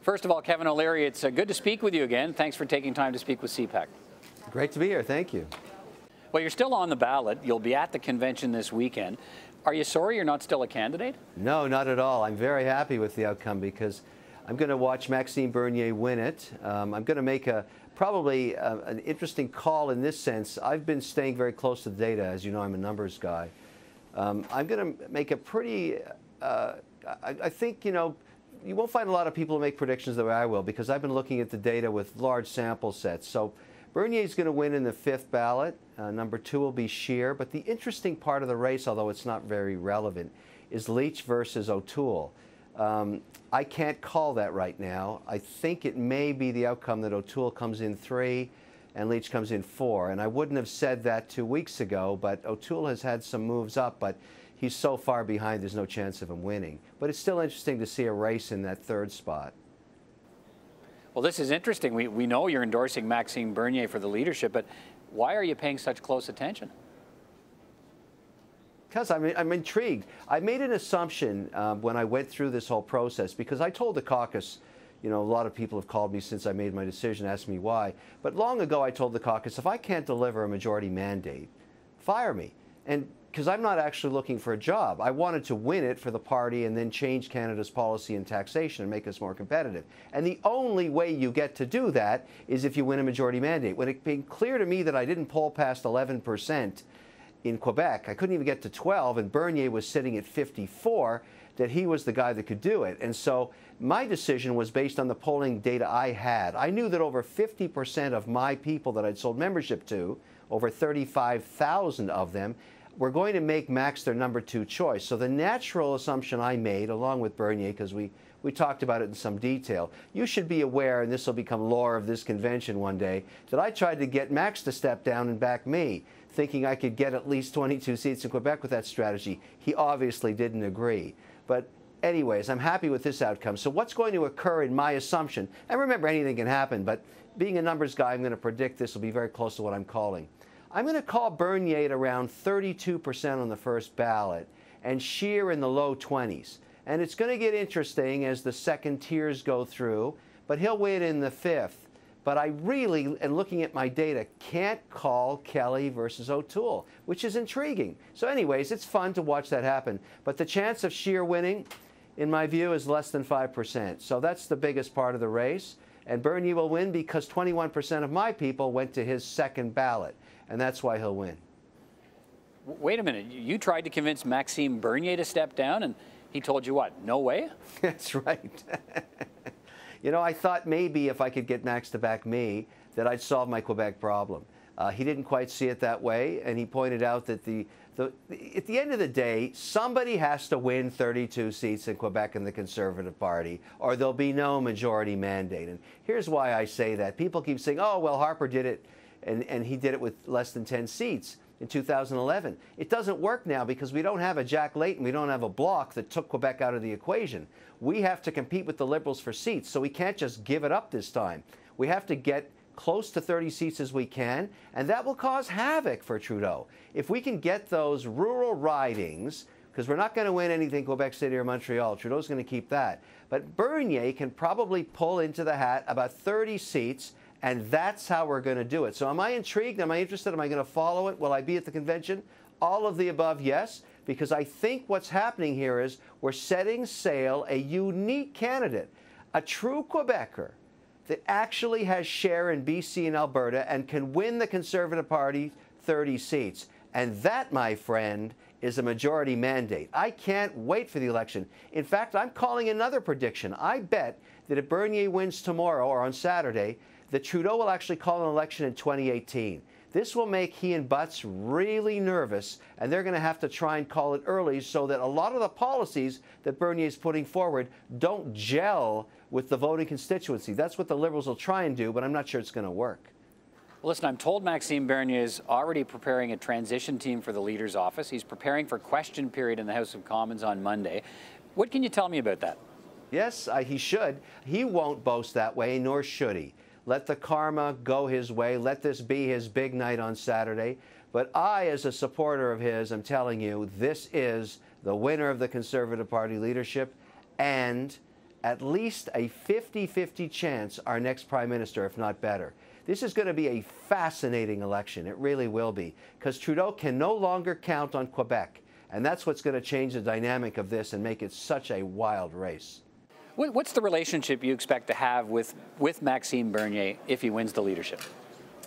First of all, Kevin O'Leary, it's good to speak with you again. Thanks for taking time to speak with CPAC. Great to be here. Thank you. Well, you're still on the ballot. You'll be at the convention this weekend. Are you sorry you're not still a candidate? No, not at all. I'm very happy with the outcome because I'm going to watch Maxime Bernier win it. I'm going to make probably an interesting call in this sense. I've been staying very close to the data. As you know, I'm a numbers guy. I'm going to make a pretty, I think, you won't find a lot of people who make predictions the way I will because I've been looking at the data with large sample sets. So Bernier is going to win in the 5th ballot. Number 2 will be Scheer. But the interesting part of the race, although it's not very relevant, is Leach versus O'Toole. I can't call that right now. I think it may be the outcome that O'Toole comes in 3 and Leach comes in 4. And I wouldn't have said that 2 weeks ago, but O'Toole has had some moves up, but he's so far behind there's no chance of him winning. But it's still interesting to see a race in that 3rd spot. Well, this is interesting. We know you're endorsing Maxime Bernier for the leadership, but why are you paying such close attention? Because I'm intrigued. I made an assumption when I went through this whole process, because I told the caucus, a lot of people have called me since I made my decision, asked me why. But long ago I told the caucus, if I can't deliver a majority mandate, fire me. And because I'm not actually looking for a job. I wanted to win it for the party and then change Canada's policy and taxation and make us more competitive. And the only way you get to do that is if you win a majority mandate. When it became clear to me that I didn't poll past 11% in Quebec, I couldn't even get to 12, and Bernier was sitting at 54, that he was the guy that could do it. And so my decision was based on the polling data I had. I knew that over 50% of my people that I'd sold membership to, over 35,000 of them, were going to make Max their number 2 choice. So the natural assumption I made, along with Bernier, because we talked about it in some detail, you should be aware, and this will become lore of this convention one day, that I tried to get Max to step down and back me, thinking I could get at least 22 seats in Quebec with that strategy. He obviously didn't agree. But anyways, I'm happy with this outcome. So what's going to occur in my assumption, and remember, anything can happen, but being a numbers guy, I'm going to predict this will be very close to what I'm calling. I'm going to call Bernier at around 32% on the 1st ballot and Scheer in the low 20s. And it's going to get interesting as the second tiers go through, but he'll win in the 5th. But I really, and looking at my data, can't call Kelly versus O'Toole, which is intriguing. So anyways, it's fun to watch that happen. But the chance of Scheer winning, in my view, is less than 5%. So that's the biggest part of the race. And Bernier will win because 21% of my people went to his 2nd ballot. And that's why he'll win. Wait a minute. You tried to convince Maxime Bernier to step down, and he told you what? No way? That's right. I thought maybe if I could get Max to back me, that I'd solve my Quebec problem. He didn't quite see it that way, and he pointed out that at the end of the day, somebody has to win 32 seats in Quebec in the Conservative Party, or there'll be no majority mandate. And here's why I say that. People keep saying, oh, well, Harper did it, and he did it with less than 10 seats in 2011. It doesn't work now because we don't have a Jack Layton. We don't have a Bloc that took Quebec out of the equation. We have to compete with the Liberals for seats, so we can't just give it up this time. We have to get close to 30 seats as we can, and that will cause havoc for Trudeau. If we can get those rural ridings, because we're not going to win anything Quebec City or Montreal, Trudeau's going to keep that. But Bernier can probably pull into the hat about 30 seats, and that's how we're going to do it. So am I intrigued? Am I interested? Am I going to follow it? Will I be at the convention? All of the above, yes, because I think what's happening here is we're setting sail a unique candidate, a true Quebecer that actually has share in BC and Alberta and can win the Conservative Party 30 seats. And that, my friend, is a majority mandate. I can't wait for the election. In fact, I'm calling another prediction. I bet that if Bernier wins tomorrow or on Saturday, that Trudeau will actually call an election in 2018. This will make he and Butts really nervous, and they're going to have to try and call it early so that a lot of the policies that Bernier is putting forward don't gel with the voting constituency. That's what the Liberals will try and do, but I'm not sure it's going to work. Well, listen, I'm told Maxime Bernier is already preparing a transition team for the Leader's office. He's preparing for question period in the House of Commons on Monday. What can you tell me about that? Yes, he should. He won't boast that way, nor should he. Let the karma go his way. Let this be his big night on Saturday. But I, as a supporter of his, am telling you, this is the winner of the Conservative Party leadership and at least a 50-50 chance our next prime minister, if not better. This is going to be a fascinating election. It really will be, because Trudeau can no longer count on Quebec. And that's what's going to change the dynamic of this and make it such a wild race. What's the relationship you expect to have with Maxime Bernier if he wins the leadership?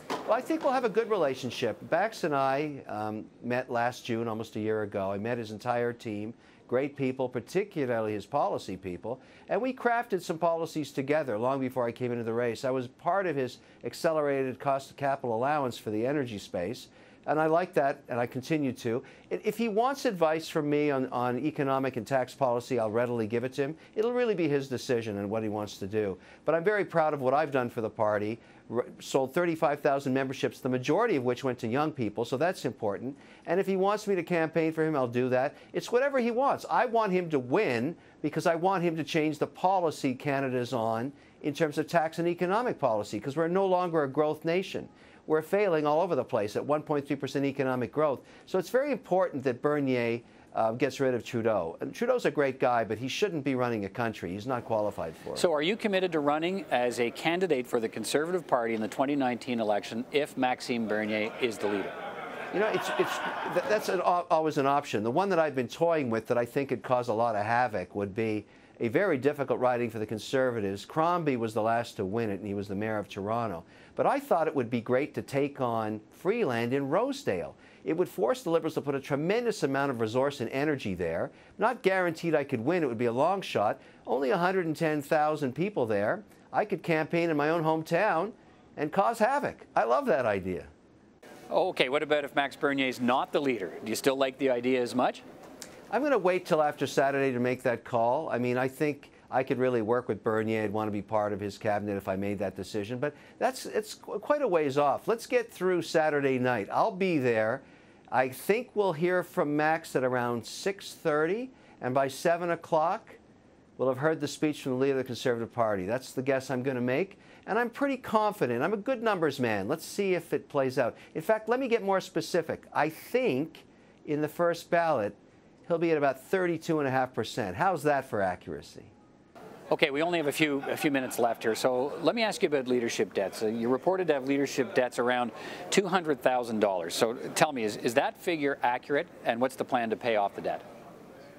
Well, I think we'll have a good relationship. Bax and I met last June, almost a year ago. I met his entire team. Great people, particularly his policy people, and we crafted some policies together long before I came into the race. I was part of his accelerated cost of capital allowance for the energy space, and I like that, and I continue to. If he wants advice from me on economic and tax policy, I'll readily give it to him. It'll really be his decision and what he wants to do. But I'm very proud of what I've done for the party. Sold 35,000 memberships, the majority of which went to young people, so that's important. And if he wants me to campaign for him, I'll do that. It's whatever he wants. I want him to win because I want him to change the policy Canada's on in terms of tax and economic policy, because we're no longer a growth nation. We're failing all over the place at 1.3% economic growth. So it's very important that Bernier gets rid of Trudeau. And Trudeau's a great guy, but he shouldn't be running a country. He's not qualified for it. So are you committed to running as a candidate for the Conservative Party in the 2019 election if Maxime Bernier is the leader? You know, that's always an option. The one that I've been toying with that I think could cause a lot of havoc would be a very difficult riding for the Conservatives. Crombie was the last to win it, and he was the mayor of Toronto. But I thought it would be great to take on Freeland in Rosedale. It would force the Liberals to put a tremendous amount of resource and energy there. Not guaranteed I could win. It would be a long shot. Only 110,000 people there. I could campaign in my own hometown and cause havoc. I love that idea. Okay, what about if Max Bernier is not the leader? Do you still like the idea as much? I'm going to wait till after Saturday to make that call. I mean, I think I could really work with Bernier. I'd want to be part of his cabinet if I made that decision. But it's quite a ways off. Let's get through Saturday night. I'll be there. I think we'll hear from Max at around 6:30. And by 7 o'clock, we'll have heard the speech from the leader of the Conservative Party. That's the guess I'm going to make. And I'm pretty confident. I'm a good numbers man. Let's see if it plays out. In fact, let me get more specific. I think in the first ballot, he'll be at about 32.5%. How's that for accuracy? Okay, we only have a few minutes left here, so let me ask you about leadership debts. You're reported to have leadership debts around $200,000. So tell me, is that figure accurate, and what's the plan to pay off the debt?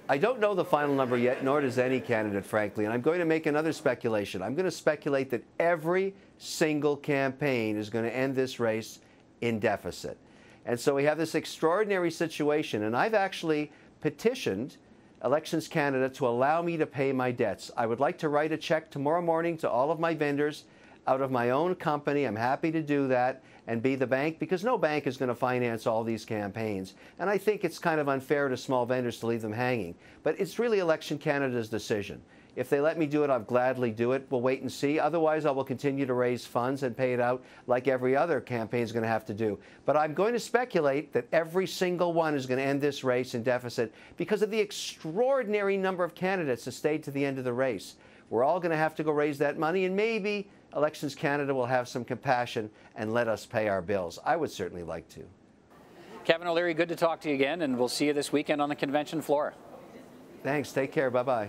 I don't know the final number yet, nor does any candidate, frankly, and I'm going to make another speculation. I'm going to speculate that every single campaign is going to end this race in deficit. And so we have this extraordinary situation, and I've actually petitioned Elections Canada to allow me to pay my debts. I would like to write a check tomorrow morning to all of my vendors out of my own company. I'm happy to do that and be the bank, because no bank is going to finance all these campaigns. And I think it's kind of unfair to small vendors to leave them hanging. But it's really Election Canada's decision. If they let me do it, I'll gladly do it. We'll wait and see. Otherwise, I will continue to raise funds and pay it out like every other campaign is going to have to do. But I'm going to speculate that every single one is going to end this race in deficit because of the extraordinary number of candidates that stayed to the end of the race. We're all going to have to go raise that money, and maybe Elections Canada will have some compassion and let us pay our bills. I would certainly like to. Kevin O'Leary, good to talk to you again, and we'll see you this weekend on the convention floor. Thanks. Take care. Bye-bye.